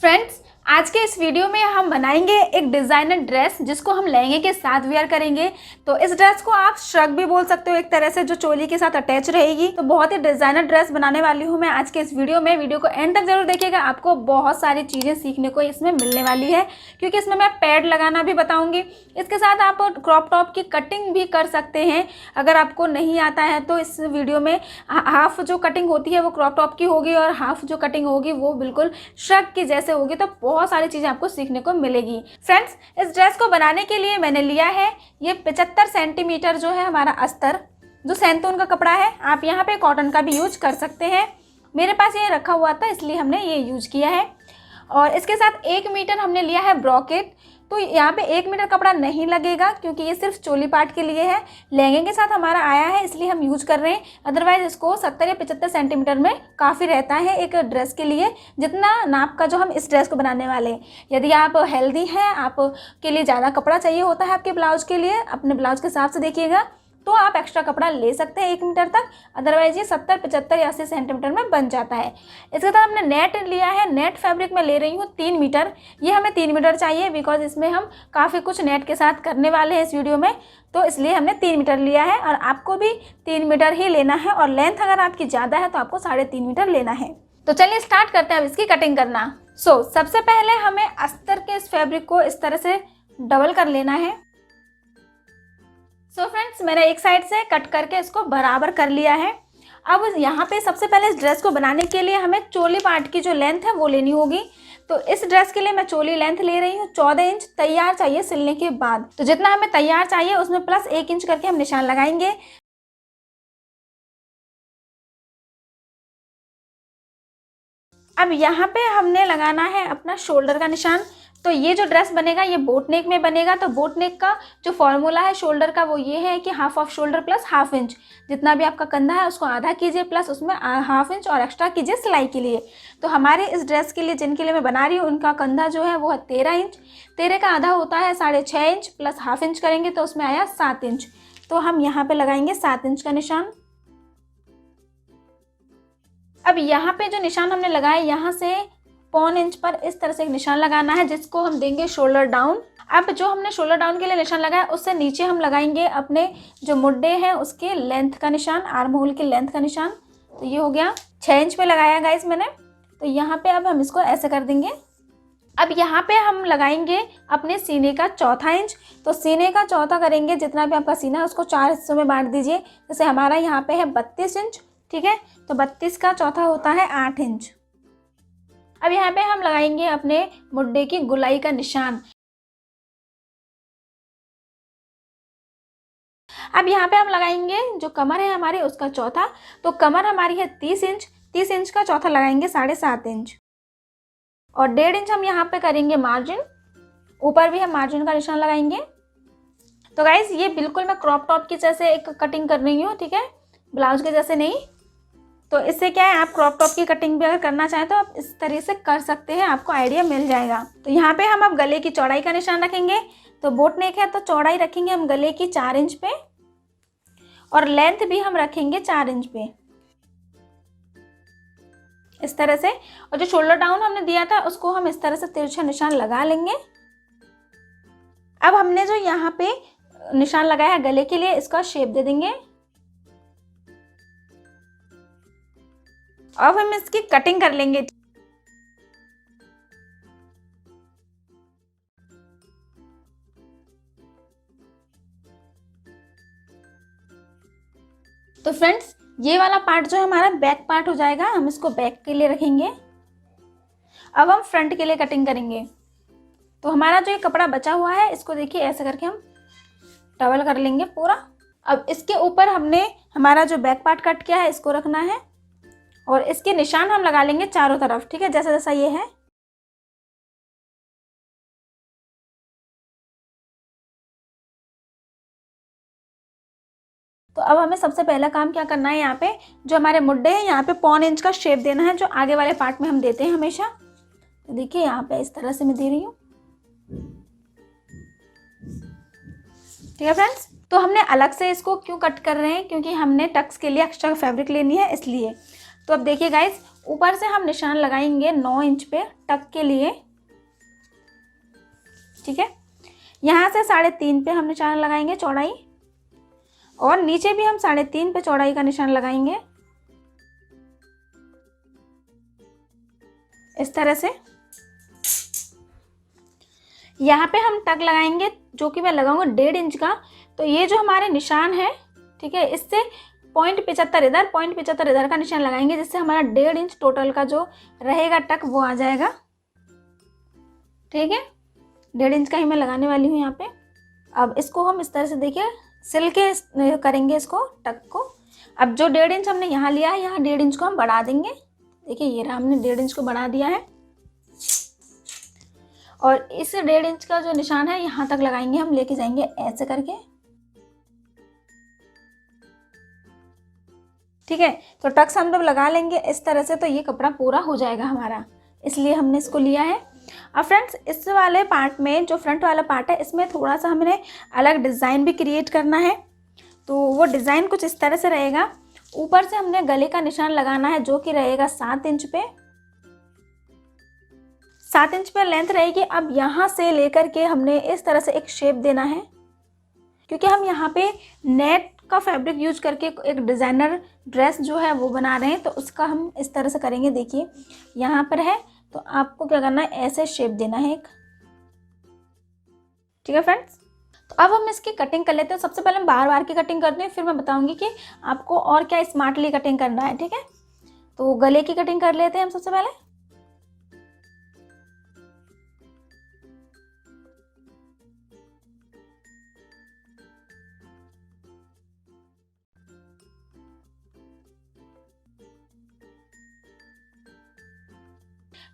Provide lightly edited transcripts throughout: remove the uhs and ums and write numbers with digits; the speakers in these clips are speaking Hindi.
फ्रेंड्स, आज के इस वीडियो में हम बनाएंगे एक डिज़ाइनर ड्रेस जिसको हम लहंगे के साथ वेयर करेंगे। तो इस ड्रेस को आप श्रग भी बोल सकते हो एक तरह से, जो चोली के साथ अटैच रहेगी। तो बहुत ही डिज़ाइनर ड्रेस बनाने वाली हूँ मैं आज के इस वीडियो में। वीडियो को एंड तक जरूर देखिएगा, आपको बहुत सारी चीज़ें सीखने को इसमें मिलने वाली है, क्योंकि इसमें मैं पैड लगाना भी बताऊँगी। इसके साथ आप क्रॉप टॉप की कटिंग भी कर सकते हैं। अगर आपको नहीं आता है तो इस वीडियो में हाफ जो कटिंग होती है वो क्रॉप टॉप की होगी और हाफ जो कटिंग होगी वो बिल्कुल श्रग की जैसे होगी। तो बहुत सारी चीज़ें आपको सीखने को मिलेगी। फ्रेंड्स, इस ड्रेस को बनाने के लिए मैंने लिया है ये 75 सेंटीमीटर जो है हमारा अस्तर, जो सैंतून का कपड़ा है। आप यहाँ पे कॉटन का भी यूज कर सकते हैं। मेरे पास ये रखा हुआ था इसलिए हमने ये यूज किया है। और इसके साथ 1 मीटर हमने लिया है ब्रॉकेट। तो यहाँ पे 1 मीटर कपड़ा नहीं लगेगा क्योंकि ये सिर्फ चोली पार्ट के लिए है। लहंगे के साथ हमारा आया है इसलिए हम यूज कर रहे हैं, अदरवाइज इसको 70 या 75 सेंटीमीटर में काफ़ी रहता है एक ड्रेस के लिए, जितना नाप का जो हम इस ड्रेस को बनाने वाले हैं। यदि आप हेल्दी हैं, आपके लिए ज़्यादा कपड़ा चाहिए होता है आपके ब्लाउज के लिए, अपने ब्लाउज के हिसाब से देखिएगा, तो आप एक्स्ट्रा कपड़ा ले सकते हैं 1 मीटर तक। अदरवाइज ये 70, 75 या 80 सेंटीमीटर में बन जाता है। इसके साथ हमने नेट लिया है। नेट फैब्रिक में ले रही हूँ 3 मीटर। ये हमें 3 मीटर चाहिए बिकॉज इसमें हम काफ़ी कुछ नेट के साथ करने वाले हैं इस वीडियो में, तो इसलिए हमने 3 मीटर लिया है। और आपको भी 3 मीटर ही लेना है, और लेंथ अगर आपकी ज़्यादा है तो आपको 3.5 मीटर लेना है। तो चलिए स्टार्ट करते हैं अब इसकी कटिंग करना। सबसे पहले हमें अस्तर के इस फैब्रिक को इस तरह से डबल कर लेना है। फ्रेंड्स, मैंने एक साइड से कट करके इसको बराबर कर लिया है। अब यहाँ पे सबसे पहले इस ड्रेस को बनाने के लिए हमें चोली पार्ट की जो लेंथ है वो लेनी होगी। तो इस ड्रेस के लिए मैं चोली लेंथ ले रही हूँ 14 इंच। तैयार चाहिए सिलने के बाद, तो जितना हमें तैयार चाहिए उसमें प्लस 1 इंच करके हम निशान लगाएंगे। अब यहाँ पे हमने लगाना है अपना शोल्डर का निशान। तो ये जो ड्रेस बनेगा ये बोट नेक में बनेगा। तो बोट नेक का जो फॉर्मूला है शोल्डर का वो ये है कि half off shoulder plus half inch. जितना भी आपका कंधा है उसको आधा कीजिए, प्लस उसमें हाफ इंच और एक्स्ट्रा कीजिए सिलाई के लिए। तो हमारे इस ड्रेस के लिए जिनके लिए मैं बना रही हूँ उनका कंधा जो है वो है 13 इंच। 13 का आधा होता है 6.5 इंच, प्लस हाफ इंच करेंगे तो उसमें आया 7 इंच। तो हम यहाँ पे लगाएंगे 7 इंच का निशान। अब यहाँ पे जो निशान हमने लगाया, यहाँ से 1.25 इंच पर इस तरह से एक निशान लगाना है जिसको हम देंगे शोल्डर डाउन। अब जो हमने शोल्डर डाउन के लिए निशान लगाया उससे नीचे हम लगाएंगे अपने जो मुड्डे हैं उसके लेंथ का निशान, आर्म होल के लेंथ का निशान। तो ये हो गया 6 इंच पे लगाया गाइस मैंने। तो यहाँ पे अब हम इसको ऐसे कर देंगे। अब यहाँ पे हम लगाएंगे अपने सीने का 1/4 इंच। तो सीने का चौथा करेंगे, जितना भी आपका सीना है उसको 4 हिस्सों में बांट दीजिए। जैसे हमारा यहाँ पे है 32 इंच, ठीक है, तो 32 का चौथा होता है 8 इंच। अब यहाँ पे हम लगाएंगे अपने मुड्डे की गुलाई का निशान। अब यहाँ पे हम लगाएंगे जो कमर है हमारी उसका चौथा। तो कमर हमारी है 30 इंच। 30 इंच का चौथा लगाएंगे 7.5 इंच, और 1.5 इंच हम यहाँ पे करेंगे मार्जिन। ऊपर भी हम मार्जिन का निशान लगाएंगे। तो गाइज ये बिल्कुल मैं क्रॉप टॉप की जैसे एक कटिंग कर रही हूँ, ठीक है, ब्लाउज के जैसे नहीं। तो इससे क्या है, आप क्रॉप टॉप की कटिंग भी अगर करना चाहें तो आप इस तरह से कर सकते हैं, आपको आइडिया मिल जाएगा। तो यहाँ पे हम अब गले की चौड़ाई का निशान रखेंगे। तो बोट नेक है तो चौड़ाई रखेंगे हम गले की 4 इंच पे, और लेंथ भी हम रखेंगे 4 इंच पे इस तरह से। और जो शोल्डर डाउन हमने दिया था उसको हम इस तरह से तिरछा निशान लगा लेंगे। अब हमने जो यहाँ पे निशान लगाया है गले के लिए, इसका शेप दे देंगे। अब हम इसकी कटिंग कर लेंगे। तो फ्रेंड्स, ये वाला पार्ट जो है हमारा बैक पार्ट हो जाएगा, हम इसको बैक के लिए रखेंगे। अब हम फ्रंट के लिए कटिंग करेंगे। तो हमारा जो ये कपड़ा बचा हुआ है इसको देखिए ऐसे करके हम डबल कर लेंगे पूरा। अब इसके ऊपर हमने हमारा जो बैक पार्ट कट किया है इसको रखना है, और इसके निशान हम लगा लेंगे चारों तरफ, ठीक है, जैसा जैसा ये है। तो अब हमें सबसे पहला काम क्या करना है, यहाँ पे जो हमारे मुड्डे हैं यहाँ पे 1.25 इंच का शेप देना है, जो आगे वाले पार्ट में हम देते हैं हमेशा। तो देखिए यहाँ पे इस तरह से मैं दे रही हूँ, ठीक है फ्रेंड्स। तो हमने अलग से इसको क्यों कट कर रहे हैं, क्योंकि हमने टक्स के लिए एक्स्ट्रा फैब्रिक लेनी है इसलिए। तो अब देखिए गाइस, ऊपर से हम निशान लगाएंगे 9 इंच पे टक के लिए, ठीक है। यहाँ से 3.5 पे हम निशान लगाएंगे चौड़ाई, और नीचे भी हम 3.5 पे चौड़ाई का निशान लगाएंगे इस तरह से। यहाँ पे हम टक लगाएंगे जो कि मैं लगाऊंगा 1.5 इंच का। तो ये जो हमारे निशान है, ठीक है, इससे 0.75 इधर का निशान लगाएंगे, जिससे हमारा 1.5 इंच टोटल का जो रहेगा टक वो आ जाएगा, ठीक है। 1.5 इंच का ही मैं लगाने वाली हूँ यहाँ पे। अब इसको हम इस तरह से देखिए सिल के करेंगे इसको टक को। अब जो 1.5 इंच हमने यहाँ लिया है, यहाँ 1.5 इंच को हम बढ़ा देंगे। देखिए ये रहा, हमने 1.5 इंच को बढ़ा दिया है, और इस 1.5 इंच का जो निशान है यहाँ तक लगाएंगे, हम लेके जाएंगे ऐसे करके, ठीक है। तो टक्स हम जब लगा लेंगे इस तरह से, तो ये कपड़ा पूरा हो जाएगा हमारा, इसलिए हमने इसको लिया है। अब फ्रेंड्स, इस वाले पार्ट में जो फ्रंट वाला पार्ट है, इसमें थोड़ा सा हमने अलग डिज़ाइन भी क्रिएट करना है। तो वो डिज़ाइन कुछ इस तरह से रहेगा। ऊपर से हमने गले का निशान लगाना है जो कि रहेगा 7 इंच पे, 7 इंच पे लेंथ रहेगी। अब यहाँ से लेकर के हमने इस तरह से एक शेप देना है, क्योंकि हम यहाँ पे नेट का फैब्रिक यूज करके एक डिज़ाइनर ड्रेस जो है वो बना रहे हैं, तो उसका हम इस तरह से करेंगे। देखिए यहाँ पर है, तो आपको क्या करना है, ऐसे शेप देना है एक, ठीक है फ्रेंड्स। तो अब हम इसकी कटिंग कर लेते हैं। सबसे पहले हम बार की कटिंग करते हैं, फिर मैं बताऊंगी कि आपको और क्या स्मार्टली कटिंग करना है, ठीक है। तो गले की कटिंग कर लेते हैं हम सबसे पहले।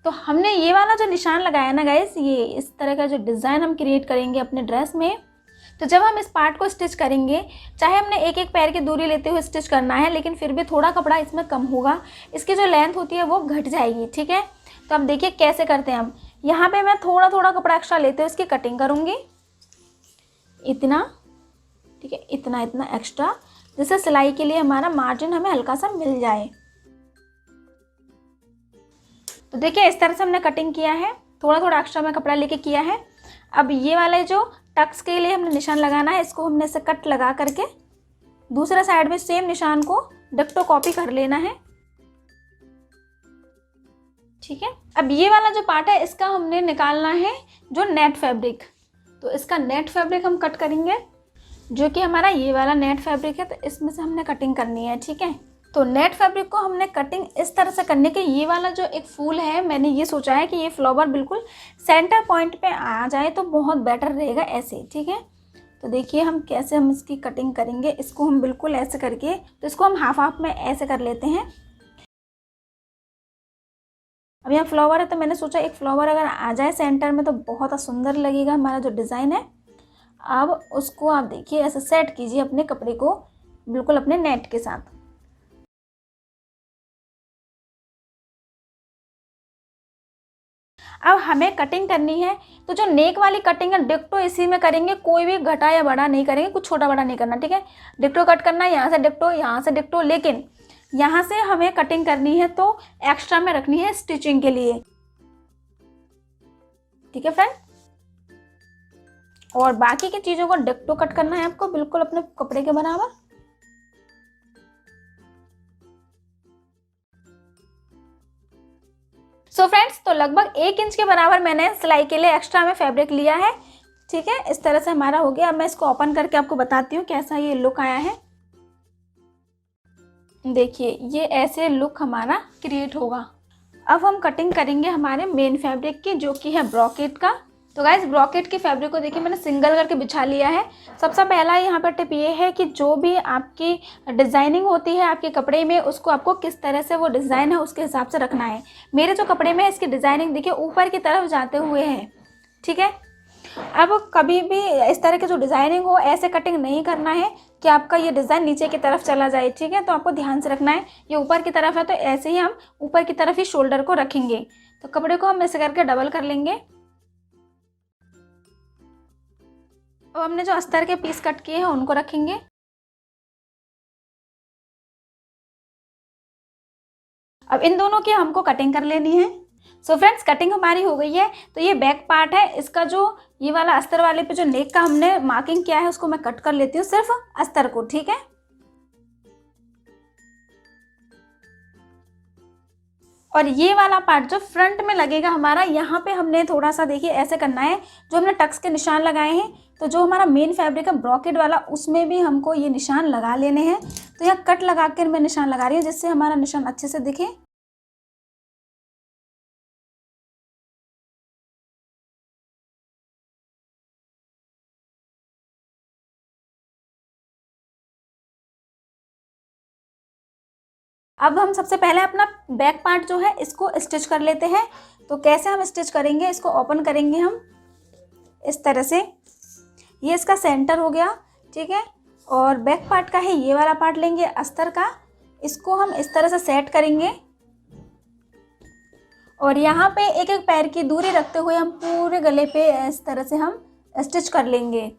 तो हमने ये वाला जो निशान लगाया ना गाइस, ये इस तरह का जो डिज़ाइन हम क्रिएट करेंगे अपने ड्रेस में। तो जब हम इस पार्ट को स्टिच करेंगे, चाहे हमने एक पैर की दूरी लेते हुए स्टिच करना है, लेकिन फिर भी थोड़ा कपड़ा इसमें कम होगा, इसकी जो लेंथ होती है वो घट जाएगी, ठीक है। तो अब देखिए कैसे करते हैं हम। यहाँ पे मैं थोड़ा कपड़ा एक्स्ट्रा लेते हुए इसकी कटिंग करूँगी, इतना, ठीक है, इतना एक्स्ट्रा, जिससे सिलाई के लिए हमारा मार्जिन हमें हल्का सा मिल जाए। तो देखिए इस तरह से हमने कटिंग किया है, थोड़ा एक्स्ट्रा में कपड़ा लेके किया है। अब ये वाले जो टक्स के लिए हमने निशान लगाना है, इसको हमने ऐसे कट लगा करके दूसरा साइड में सेम निशान को डिक्टो कॉपी कर लेना है, ठीक है। अब ये वाला जो पार्ट है, इसका हमने निकालना है जो नेट फैब्रिक। तो इसका नेट फैब्रिक हम कट करेंगे, जो कि हमारा ये वाला नेट फैब्रिक है। तो इसमें से हमने कटिंग करनी है, ठीक है। तो नेट फैब्रिक को हमने कटिंग इस तरह से करने के, ये वाला जो एक फूल है, मैंने ये सोचा है कि ये फ्लावर बिल्कुल सेंटर पॉइंट पे आ जाए तो बहुत बेटर रहेगा ऐसे, ठीक है। तो देखिए हम कैसे हम इसकी कटिंग करेंगे। इसको हम बिल्कुल ऐसे करके, तो इसको हम हाफ में ऐसे कर लेते हैं। अब यहाँ फ्लावर है, तो मैंने सोचा एक फ्लावर अगर आ जाए सेंटर में तो बहुत सुंदर लगेगा हमारा जो डिज़ाइन है। अब उसको आप देखिए ऐसे सेट कीजिए अपने कपड़े को बिल्कुल अपने नेट के साथ। अब हमें कटिंग करनी है, तो जो नेक वाली कटिंग है डिक्टो इसी में करेंगे, कोई भी घटा या बड़ा नहीं करेंगे, कुछ छोटा बड़ा नहीं करना, ठीक है। डिक्टो कट करना है, यहाँ से डिक्टो, यहाँ से डिक्टो, लेकिन यहाँ से हमें कटिंग करनी है तो एक्स्ट्रा में रखनी है स्टिचिंग के लिए, ठीक है फ्रेंड। और बाकी की चीज़ों को डिक्टो कट करना है आपको बिल्कुल अपने कपड़े के बराबर। सो फ्रेंड्स, तो लगभग 1 इंच के बराबर मैंने सिलाई के लिए एक्स्ट्रा में फैब्रिक लिया है, ठीक है। इस तरह से हमारा हो गया। अब मैं इसको ओपन करके आपको बताती हूँ कैसा ये लुक आया है। देखिए ये ऐसे लुक हमारा क्रिएट होगा। अब हम कटिंग करेंगे हमारे मेन फैब्रिक की, जो कि है ब्रॉकेट का। तो गाइस ब्रॉकेट की फैब्रिक को देखिए मैंने सिंगल करके बिछा लिया है। सबसे पहला यहाँ पर टिप ये है कि जो भी आपकी डिज़ाइनिंग होती है आपके कपड़े में, उसको आपको किस तरह से वो डिज़ाइन है उसके हिसाब से रखना है। मेरे जो कपड़े में इसकी डिज़ाइनिंग देखिए ऊपर की तरफ जाते हुए है, ठीक है। अब कभी भी इस तरह की जो डिज़ाइनिंग हो, ऐसे कटिंग नहीं करना है कि आपका ये डिज़ाइन नीचे की तरफ चला जाए, ठीक है। तो आपको ध्यान से रखना है, ये ऊपर की तरफ है तो ऐसे ही हम ऊपर की तरफ ही शोल्डर को रखेंगे। तो कपड़े को हम ऐसे करके डबल कर लेंगे। अब हमने जो अस्तर के पीस कट किए हैं उनको रखेंगे। अब इन दोनों की हमको कटिंग कर लेनी है। सो फ्रेंड्स, कटिंग हमारी हो गई है। तो ये बैक पार्ट है, इसका जो ये वाला अस्तर वाले पे जो नेक का हमने मार्किंग किया है उसको मैं कट कर लेती हूँ, सिर्फ अस्तर को। ठीक है, और ये वाला पार्ट जो फ्रंट में लगेगा हमारा, यहाँ पे हमने थोड़ा सा देखिए ऐसे करना है, जो हमने टक्स के निशान लगाए हैं, तो जो हमारा मेन फैब्रिक है ब्रॉकेट वाला, उसमें भी हमको ये निशान लगा लेने हैं। तो यहाँ कट लगा कर मैं निशान लगा रही हूँ, जिससे हमारा निशान अच्छे से दिखे। अब हम सबसे पहले अपना बैक पार्ट जो है इसको स्टिच कर लेते हैं। तो कैसे हम स्टिच करेंगे, इसको ओपन करेंगे हम इस तरह से। ये इसका सेंटर हो गया, ठीक है। और बैक पार्ट का है ये वाला पार्ट लेंगे अस्तर का, इसको हम इस तरह से सेट करेंगे। और यहाँ पे एक एक पैर की दूरी रखते हुए हम पूरे गले पे इस तरह से हम स्टिच कर लेंगे।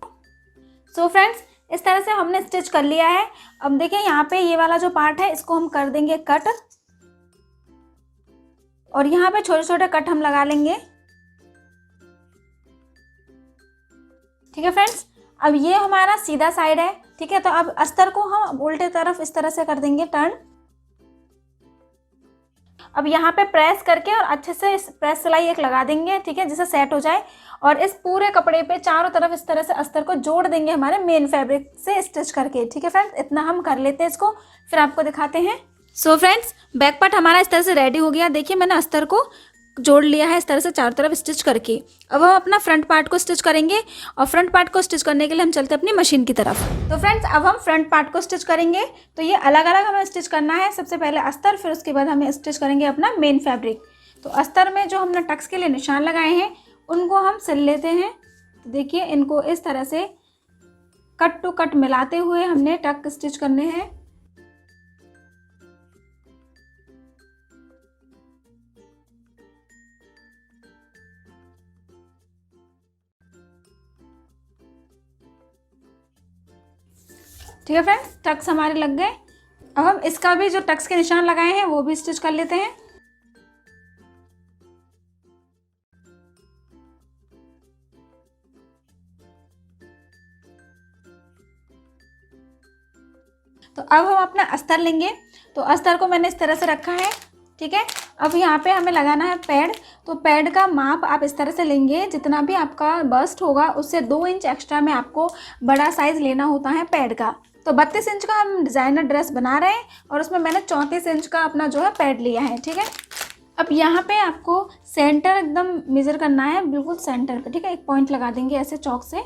सो फ्रेंड्स, इस तरह से हमने स्टिच कर लिया है। अब देखिए यहाँ पे ये वाला जो पार्ट है इसको हम कर देंगे कट, और यहाँ पे छोटे छोटे कट हम लगा लेंगे। ठीक है फ्रेंड्स, अब ये हमारा सीधा साइड है, ठीक है। तो अब अस्तर को हम उल्टे तरफ इस तरह से कर देंगे टर्न। अब यहाँ पे प्रेस करके और अच्छे से प्रेस सिलाई एक लगा देंगे, ठीक है, जिससे सेट हो जाए। और इस पूरे कपड़े पे चारों तरफ इस तरह से अस्तर को जोड़ देंगे हमारे मेन फैब्रिक से स्टिच करके। ठीक है फ्रेंड्स, इतना हम कर लेते हैं इसको, फिर आपको दिखाते हैं। सो फ्रेंड्स, बैक पार्ट हमारा इस तरह से रेडी हो गया। देखिए मैंने अस्तर को जोड़ लिया है इस तरह से चारों तरफ स्टिच करके। अब हम अपना फ्रंट पार्ट को स्टिच करेंगे, और फ्रंट पार्ट को स्टिच करने के लिए हम चलते हैं अपनी मशीन की तरफ। तो फ्रेंड्स, अब हम फ्रंट पार्ट को स्टिच करेंगे। तो ये अलग अलग हमें स्टिच करना है। सबसे पहले अस्तर, फिर उसके बाद हमें स्टिच करेंगे अपना मेन फैब्रिक। तो अस्तर में जो हमने टक्स के लिए निशान लगाए हैं उनको हम सिल लेते हैं। तो देखिए इनको इस तरह से कट टू कट मिलाते हुए हमने टक स्टिच करने हैं। ठीक है फ्रेंड्स, टक्स हमारे लग गए। अब हम इसका भी जो टक्स के निशान लगाए हैं वो भी स्टिच कर लेते हैं। तो अब हम अपना अस्तर लेंगे। तो अस्तर को मैंने इस तरह से रखा है, ठीक है। अब यहाँ पे हमें लगाना है पैड। तो पैड का माप आप इस तरह से लेंगे, जितना भी आपका बस्ट होगा उससे 2 इंच एक्स्ट्रा में आपको बड़ा साइज़ लेना होता है पैड का। तो 32 इंच का हम डिज़ाइनर ड्रेस बना रहे हैं, और उसमें मैंने 34 इंच का अपना जो है पैड लिया है, ठीक है। अब यहाँ पे आपको सेंटर एकदम मेज़र करना है, बिल्कुल सेंटर पे, ठीक है। एक पॉइंट लगा देंगे ऐसे चौक से,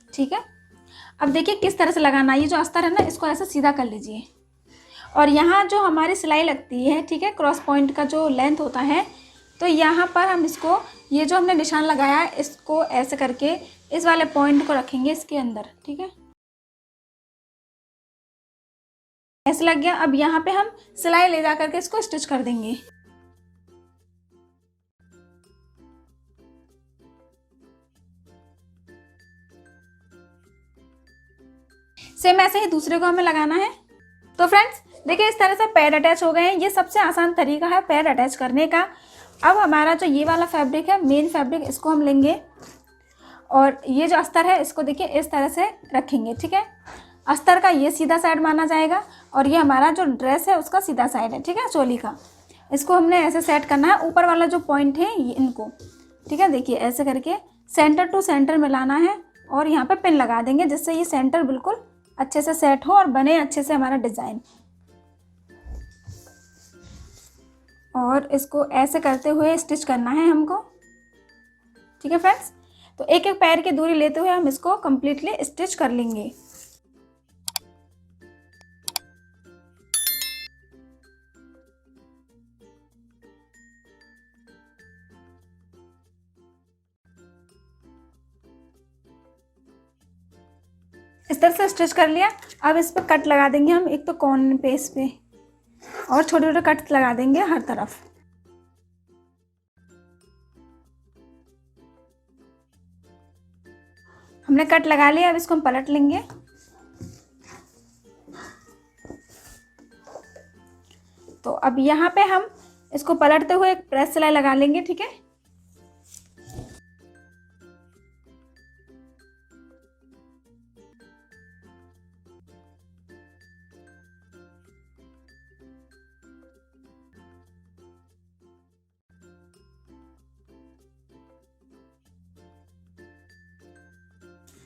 ठीक है। अब देखिए किस तरह से लगाना है। ये जो अस्तर है ना, इसको ऐसे सीधा कर लीजिए, और यहाँ जो हमारी सिलाई लगती है, ठीक है, क्रॉस पॉइंट का जो लेंथ होता है, तो यहाँ पर हम इसको, ये जो हमने निशान लगाया है इसको ऐसे करके इस वाले पॉइंट को रखेंगे इसके अंदर, ठीक है। ऐसे लग गया। अब यहाँ पे हम सिलाई ले जा करके इसको स्टिच कर देंगे। सेम ऐसे ही दूसरे को हमें लगाना है। तो फ्रेंड्स देखिए इस तरह से पैड अटैच हो गए हैं। ये सबसे आसान तरीका है पैड अटैच करने का। अब हमारा जो ये वाला फैब्रिक है, मेन फैब्रिक, इसको हम लेंगे, और ये जो अस्तर है इसको देखिए इस तरह से रखेंगे, ठीक है। अस्तर का ये सीधा साइड माना जाएगा, और ये हमारा जो ड्रेस है उसका सीधा साइड है, ठीक है, चोली का। इसको हमने ऐसे सेट करना है। ऊपर वाला जो पॉइंट है ये इनको, ठीक है, देखिए ऐसे करके सेंटर टू सेंटर मिलाना है, और यहाँ पे पिन लगा देंगे, जिससे ये सेंटर बिल्कुल अच्छे से सेट हो और बने अच्छे से हमारा डिज़ाइन। और इसको ऐसे करते हुए स्टिच करना है हमको, ठीक है फ्रेंड्स। तो एक एक पैर की दूरी लेते हुए हम इसको कंप्लीटली स्टिच कर लेंगे। इस तरह से स्टिच कर लिया। अब इस पर कट लगा देंगे हम, एक तो कॉर्नर पे इस पे, और छोटे छोटे कट लगा देंगे हर तरफ। हमने कट लगा लिया। अब इसको हम पलट लेंगे। अब यहाँ पे हम इसको पलटते हुए एक प्रेस सिलाई लगा लेंगे, ठीक है।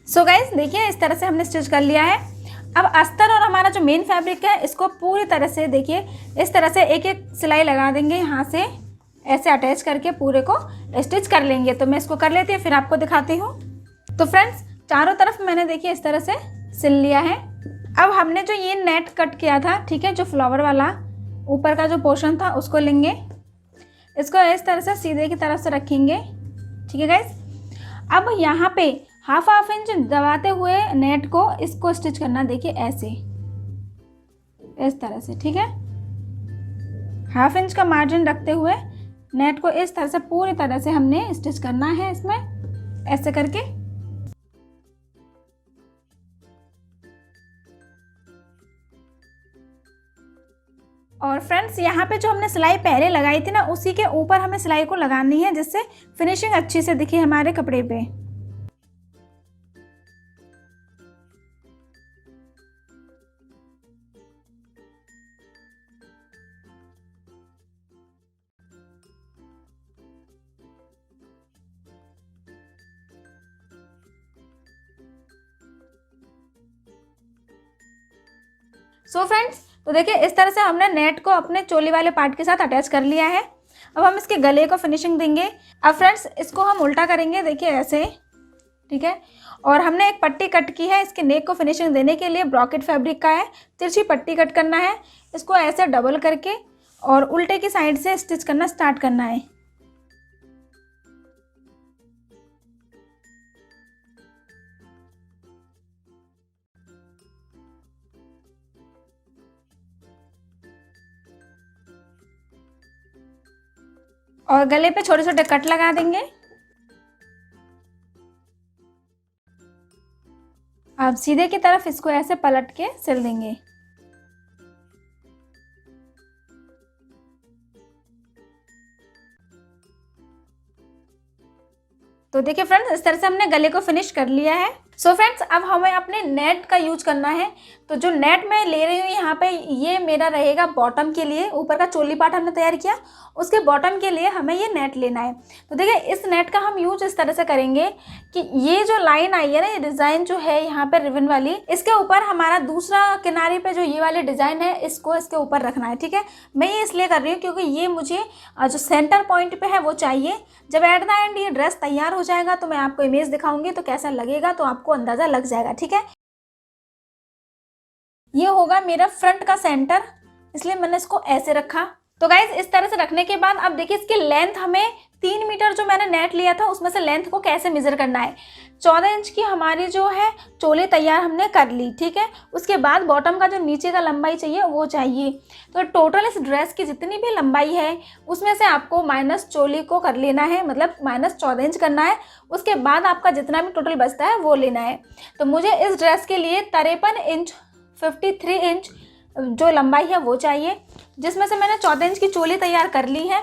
सो गाइस देखिए इस तरह से हमने स्टिच कर लिया है। अब अस्तर और हमारा जो मेन फैब्रिक है इसको पूरी तरह से देखिए इस तरह से एक एक सिलाई लगा देंगे, यहाँ से ऐसे अटैच करके पूरे को स्टिच कर लेंगे। तो मैं इसको कर लेती हूँ फिर आपको दिखाती हूँ। तो फ्रेंड्स चारों तरफ मैंने देखिए इस तरह से सिल लिया है। अब हमने जो ये नेट कट किया था, ठीक है, जो फ्लावर वाला ऊपर का जो पोर्शन था उसको लेंगे, इसको इस तरह से सीधे की तरफ से रखेंगे, ठीक है गाइस। अब यहाँ पे हाफ इंच दबाते हुए नेट को इसको स्टिच करना, देखिए ऐसे इस तरह से, ठीक है। हाफ इंच का मार्जिन रखते हुए नेट को इस तरह से पूरी तरह से हमने स्टिच करना है इसमें ऐसे करके। और फ्रेंड्स यहाँ पे जो हमने सिलाई पहले लगाई थी ना उसी के ऊपर हमें सिलाई को लगानी है जिससे फिनिशिंग अच्छी से दिखे हमारे कपड़े पे। सो फ्रेंड्स तो देखिए इस तरह से हमने नेट को अपने चोली वाले पार्ट के साथ अटैच कर लिया है। अब हम इसके गले को फिनिशिंग देंगे। अब फ्रेंड्स इसको हम उल्टा करेंगे, देखिए ऐसे, ठीक है। और हमने एक पट्टी कट की है इसके नेक को फिनिशिंग देने के लिए, ब्रॉकेट फैब्रिक का है, तिरछी पट्टी कट करना है। इसको ऐसे डबल करके और उल्टे की साइड से स्टिच करना स्टार्ट करना है। और गले पे छोटे छोटे कट लगा देंगे। अब सीधे की तरफ इसको ऐसे पलट के सिल देंगे। तो देखिए फ्रेंड्स इस तरह से हमने गले को फिनिश कर लिया है। सो फ्रेंड्स अब हमें अपने नेट का यूज करना है। तो जो नेट मैं ले रही हूँ यहाँ पे ये मेरा रहेगा बॉटम के लिए, ऊपर का चोली पार्ट हमने तैयार किया उसके बॉटम के लिए हमें ये नेट लेना है। तो देखिए इस नेट का हम यूज इस तरह से करेंगे कि ये जो लाइन आई है ना, ये डिज़ाइन जो है यहाँ पे रिबन वाली, इसके ऊपर हमारा दूसरा किनारे पे जो ये वाली डिज़ाइन है इसको इसके ऊपर रखना है, ठीक है। मैं ये इसलिए कर रही हूँ क्योंकि ये मुझे जो सेंटर पॉइंट पे है वो चाहिए। जब एट द एंड ये ड्रेस तैयार हो जाएगा तो मैं आपको इमेज दिखाऊंगी तो कैसा लगेगा तो आपको अंदाजा लग जाएगा, ठीक है। ये होगा मेरा फ्रंट का सेंटर, इसलिए मैंने इसको ऐसे रखा। तो गाइज इस तरह से रखने के बाद अब देखिए इसकी लेंथ हमें 3 मीटर जो मैंने नेट लिया था उसमें से लेंथ को कैसे मेजर करना है। 14 इंच की हमारी जो है चोली तैयार हमने कर ली, ठीक है। उसके बाद बॉटम का जो नीचे का लंबाई चाहिए वो चाहिए। तो टोटल इस ड्रेस की जितनी भी लंबाई है उसमें से आपको माइनस चोली को कर लेना है, मतलब माइनस 14 इंच करना है। उसके बाद आपका जितना भी टोटल बचता है वो लेना है। तो मुझे इस ड्रेस के लिए 53 इंच 53 इंच जो लंबाई है वो चाहिए, जिसमें से मैंने 14 इंच की चोली तैयार कर ली है।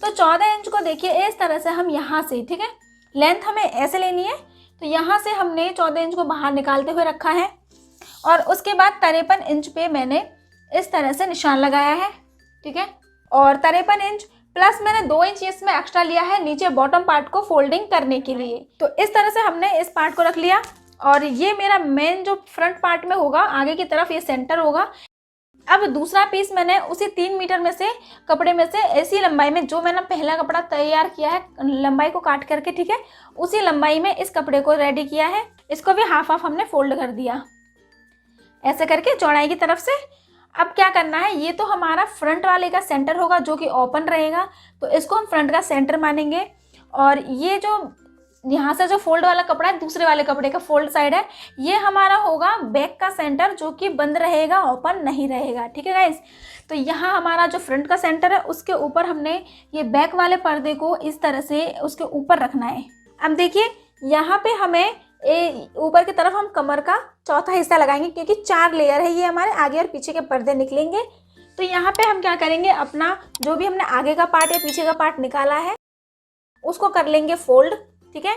तो 14 इंच को देखिए इस तरह से हम यहाँ से, ठीक है, लेंथ हमें ऐसे लेनी है। तो यहाँ से हमने 14 इंच को बाहर निकालते हुए रखा है और उसके बाद 53 इंच पे मैंने इस तरह से निशान लगाया है, ठीक है। और 53 इंच प्लस मैंने 2 इंच इसमें एक्स्ट्रा लिया है नीचे बॉटम पार्ट को फोल्डिंग करने के लिए। तो इस तरह से हमने इस पार्ट को रख लिया और ये मेरा मेन जो फ्रंट पार्ट में होगा आगे की तरफ ये सेंटर होगा। अब दूसरा पीस मैंने उसी 3 मीटर में से कपड़े में से ऐसी लंबाई में जो मैंने पहला कपड़ा तैयार किया है लंबाई को काट करके, ठीक है, उसी लंबाई में इस कपड़े को रेडी किया है। इसको भी हाफ हाफ हमने फोल्ड कर दिया ऐसे करके चौड़ाई की तरफ से। अब क्या करना है, ये तो हमारा फ्रंट वाले का सेंटर होगा जो कि ओपन रहेगा, तो इसको हम फ्रंट का सेंटर मानेंगे। और ये जो यहाँ से जो फोल्ड वाला कपड़ा है दूसरे वाले कपड़े का फोल्ड साइड है, ये हमारा होगा बैक का सेंटर जो कि बंद रहेगा, ओपन नहीं रहेगा, ठीक है गाइस। तो यहाँ हमारा जो फ्रंट का सेंटर है उसके ऊपर हमने ये बैक वाले पर्दे को इस तरह से उसके ऊपर रखना है। अब देखिए यहाँ पे हमें ऊपर की तरफ हम कमर का चौथा हिस्सा लगाएंगे क्योंकि 4 लेयर है ये हमारे आगे और पीछे के पर्दे निकलेंगे। तो यहाँ पे हम क्या करेंगे, अपना जो भी हमने आगे का पार्ट या पीछे का पार्ट निकाला है उसको कर लेंगे फोल्ड। ठीक है,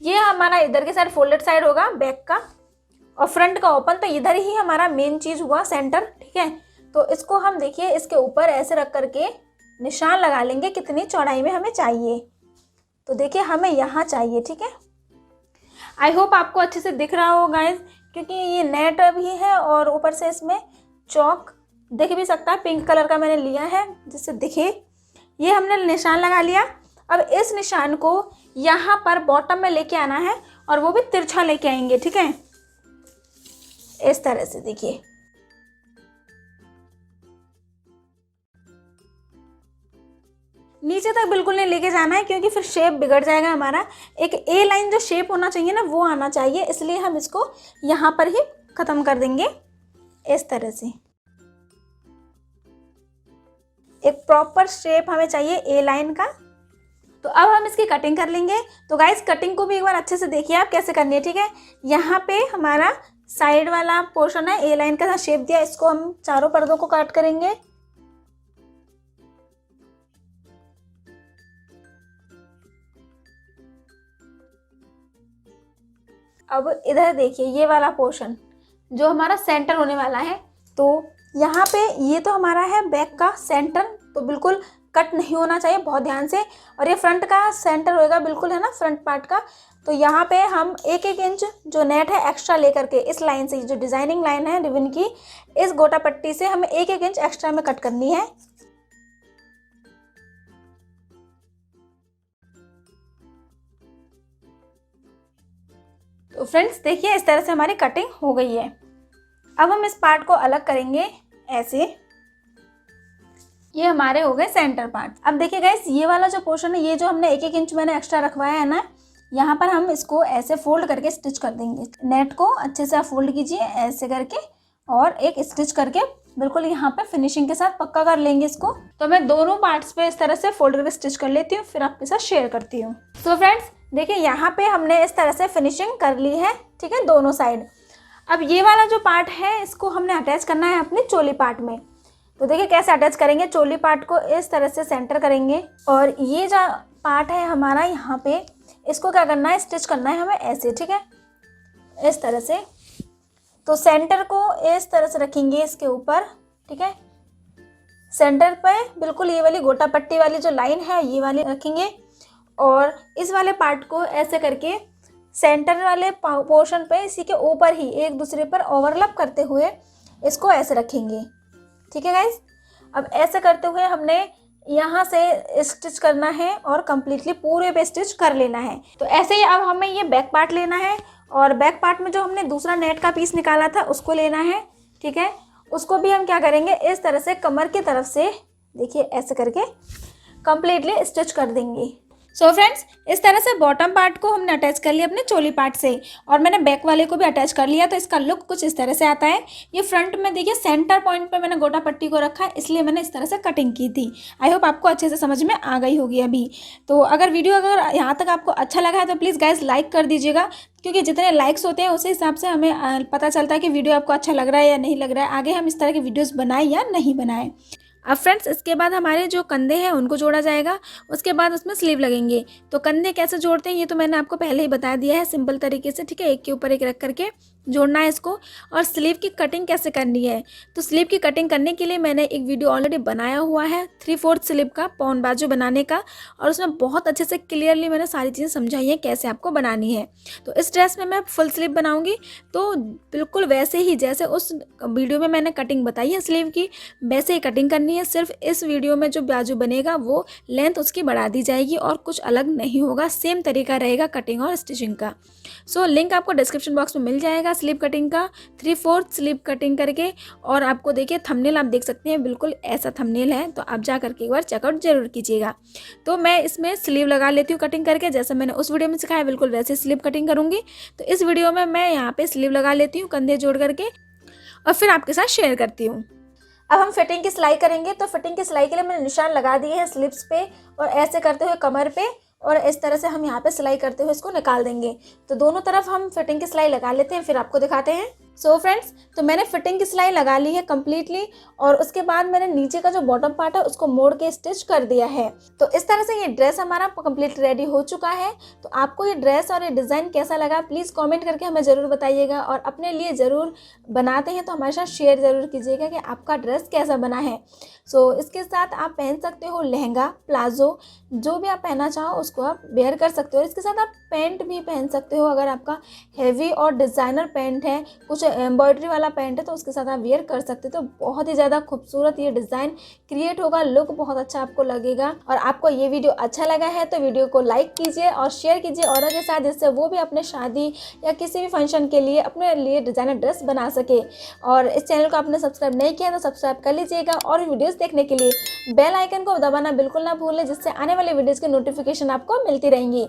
ये हमारा इधर के साइड फोल्डेड साइड होगा बैक का, और फ्रंट का ओपन। तो इधर ही हमारा मेन चीज हुआ सेंटर। ठीक है, तो इसको हम देखिए इसके ऊपर ऐसे रख करके निशान लगा लेंगे कितनी चौड़ाई में हमें चाहिए। तो देखिए हमें यहाँ चाहिए। ठीक है, आई होप आपको अच्छे से दिख रहा हो गाइस, क्योंकि ये नेट भी है और ऊपर से इसमें चौक दिख भी सकता है, पिंक कलर का मैंने लिया है जिससे दिखे। ये हमने निशान लगा लिया। अब इस निशान को यहाँ पर बॉटम में लेके आना है और वो भी तिरछा लेके आएंगे। ठीक है, इस तरह से देखिए। नीचे तक बिल्कुल नहीं लेके जाना है क्योंकि फिर शेप बिगड़ जाएगा हमारा। एक ए लाइन जो शेप होना चाहिए ना वो आना चाहिए, इसलिए हम इसको यहाँ पर ही खत्म कर देंगे इस तरह से। एक प्रॉपर शेप हमें चाहिए ए लाइन का। तो अब हम इसकी कटिंग कर लेंगे। तो गाइस कटिंग को भी एक बार अच्छे से देखिए आप कैसे करनी है। ठीक है, यहाँ पे हमारा साइड वाला पोर्शन है, ए लाइन का शेप दिया, इसको हम चारों पर्दों को काट करेंगे। अब इधर देखिए ये वाला पोर्शन जो हमारा सेंटर होने वाला है, तो यहाँ पे ये तो हमारा है बैक का सेंटर, तो बिल्कुल कट नहीं होना चाहिए, बहुत ध्यान से। और ये फ्रंट का सेंटर होएगा बिल्कुल, है ना, फ्रंट पार्ट का। तो यहाँ पे हम 1-1 इंच जो नेट है एक्स्ट्रा लेकर के इस लाइन से, जो डिजाइनिंग लाइन है रिबन की, इस गोटा पट्टी से हमें 1-1 इंच एक्स्ट्रा में कट करनी है। तो फ्रेंड्स देखिए इस तरह से हमारी कटिंग हो गई है। अब हम इस पार्ट को अलग करेंगे ऐसे। ये हमारे हो गए सेंटर पार्ट। अब देखिए गाइस ये वाला जो पोर्शन है, ये जो हमने 1-1 इंच मैंने एक्स्ट्रा रखवाया है ना, यहाँ पर हम इसको ऐसे फोल्ड करके स्टिच कर देंगे। नेट को अच्छे से आप फोल्ड कीजिए ऐसे करके और एक स्टिच करके बिल्कुल यहाँ पे फिनिशिंग के साथ पक्का कर लेंगे इसको। तो मैं दोनों पार्ट्स पे इस तरह से फोल्ड करके स्टिच कर लेती हूँ, फिर आपके साथ शेयर करती हूँ। तो फ्रेंड्स देखिए यहाँ पे हमने इस तरह से फिनिशिंग कर ली है। ठीक है, दोनों साइड। अब ये वाला जो पार्ट है इसको हमने अटैच करना है अपने चोली पार्ट में। तो देखिए कैसे अटैच करेंगे। चोली पार्ट को इस तरह से सेंटर करेंगे और ये जो पार्ट है हमारा यहाँ पे, इसको क्या करना है, स्टिच करना है हमें ऐसे। ठीक है, इस तरह से। तो सेंटर को इस तरह से रखेंगे इसके ऊपर। ठीक है, सेंटर पे बिल्कुल ये वाली गोटा पट्टी वाली जो लाइन है ये वाली रखेंगे और इस वाले पार्ट को ऐसे करके सेंटर वाले पोर्शन पे इसी के ऊपर ही एक दूसरे पर ओवरलैप करते हुए इसको ऐसे रखेंगे। ठीक है गाइस, अब ऐसे करते हुए हमने यहाँ से स्टिच करना है और कम्प्लीटली पूरे पे स्टिच कर लेना है। तो ऐसे ही अब हमें ये बैक पार्ट लेना है और बैक पार्ट में जो हमने दूसरा नेट का पीस निकाला था उसको लेना है। ठीक है, उसको भी हम क्या करेंगे, इस तरह से कमर की तरफ से देखिए ऐसे करके कम्प्लीटली स्टिच कर देंगे। सो फ्रेंड्स इस तरह से बॉटम पार्ट को हमने अटैच कर लिया अपने चोली पार्ट से और मैंने बैक वाले को भी अटैच कर लिया। तो इसका लुक कुछ इस तरह से आता है। ये फ्रंट में देखिए सेंटर पॉइंट पे मैंने गोटा पट्टी को रखा है, इसलिए मैंने इस तरह से कटिंग की थी। आई होप आपको अच्छे से समझ में आ गई होगी अभी। तो अगर वीडियो यहाँ तक आपको अच्छा लगा है तो प्लीज़ गाइज लाइक कर दीजिएगा, क्योंकि जितने लाइक्स होते हैं उसी हिसाब से हमें पता चलता है कि वीडियो आपको अच्छा लग रहा है या नहीं लग रहा है, आगे हम इस तरह के वीडियोज़ बनाएं या नहीं बनाएं। अब फ्रेंड्स इसके बाद हमारे जो कंधे हैं उनको जोड़ा जाएगा, उसके बाद उसमें स्लीव लगेंगे। तो कंधे कैसे जोड़ते हैं ये तो मैंने आपको पहले ही बता दिया है सिंपल तरीके से। ठीक है, एक के ऊपर एक रख करके जोड़ना है इसको। और स्लीव की कटिंग कैसे करनी है, तो स्लीव की कटिंग करने के लिए मैंने एक वीडियो ऑलरेडी बनाया हुआ है 3/4 स्लीव का पौन बाजू बनाने का, और उसमें बहुत अच्छे से क्लियरली मैंने सारी चीज़ें समझाई हैं कैसे आपको बनानी है। तो इस ड्रेस में मैं फुल स्लीव बनाऊंगी, तो बिल्कुल वैसे ही जैसे उस वीडियो में मैंने कटिंग बताई है स्लीव की, वैसे ही कटिंग करनी है। सिर्फ इस वीडियो में जो बाजू बनेगा वो लेंथ उसकी बढ़ा दी जाएगी और कुछ अलग नहीं होगा, सेम तरीका रहेगा कटिंग और स्टिचिंग का। सो लिंक आपको डिस्क्रिप्शन बॉक्स में मिल जाएगा स्लीव कटिंग का, 3/4 स्लीव कटिंग करके। और आपको देखिए थंबनेल आप देख सकते हैं, बिल्कुल ऐसा थंबनेल है, तो आप जा करके एक बार चेकआउट जरूर कीजिएगा। तो मैं इसमें स्लीव लगा लेती हूँ कटिंग करके, जैसे मैंने उस वीडियो में सिखाया बिल्कुल वैसे स्लीव कटिंग करूँगी। तो इस वीडियो में मैं यहाँ पे स्लीव लगा लेती हूँ कंधे जोड़ करके और फिर आपके साथ शेयर करती हूँ। अब हम फिटिंग की सिलाई करेंगे। तो फिटिंग की सिलाई के लिए मैंने निशान लगा दिए हैं स्लिप्स पे और ऐसे करते हुए कमर पे, और इस तरह से हम यहाँ पे सिलाई करते हुए इसको निकाल देंगे। तो दोनों तरफ हम फिटिंग की सिलाई लगा लेते हैं, फिर आपको दिखाते हैं। सो फ्रेंड्स, तो मैंने फिटिंग की सिलाई लगा ली है कम्प्लीटली और उसके बाद मैंने नीचे का जो बॉटम पार्ट है उसको मोड़ के स्टिच कर दिया है। तो इस तरह से ये ड्रेस हमारा कंप्लीट रेडी हो चुका है। तो आपको ये ड्रेस और ये डिज़ाइन कैसा लगा प्लीज़ कमेंट करके हमें ज़रूर बताइएगा, और अपने लिए ज़रूर बनाते हैं तो हमारे साथ शेयर ज़रूर कीजिएगा कि आपका ड्रेस कैसा बना है। सो इसके साथ आप पहन सकते हो लहंगा, प्लाजो, जो भी आप पहनना चाहो उसको आप वेयर कर सकते हो। इसके साथ आप पैंट भी पहन सकते हो, अगर आपका हेवी और डिज़ाइनर पैंट है, कुछ एम्ब्रॉयडरी वाला पैंट है तो उसके साथ आप वेयर कर सकते हो। तो बहुत ही ज़्यादा खूबसूरत ये डिज़ाइन क्रिएट होगा, लुक बहुत अच्छा आपको लगेगा। और आपको ये वीडियो अच्छा लगा है तो वीडियो को लाइक कीजिए और शेयर कीजिए औरों के साथ, जिससे वो भी अपने शादी या किसी भी फंक्शन के लिए अपने लिए डिज़ाइनर ड्रेस बना सके। और इस चैनल को आपने सब्सक्राइब नहीं किया तो सब्सक्राइब कर लीजिएगा, और वीडियोज़ देखने के लिए बेल आइकन को दबाना बिल्कुल ना भूलें, जिससे आने वाले वीडियोज़ की नोटिफिकेशन आपको मिलती रहेंगी।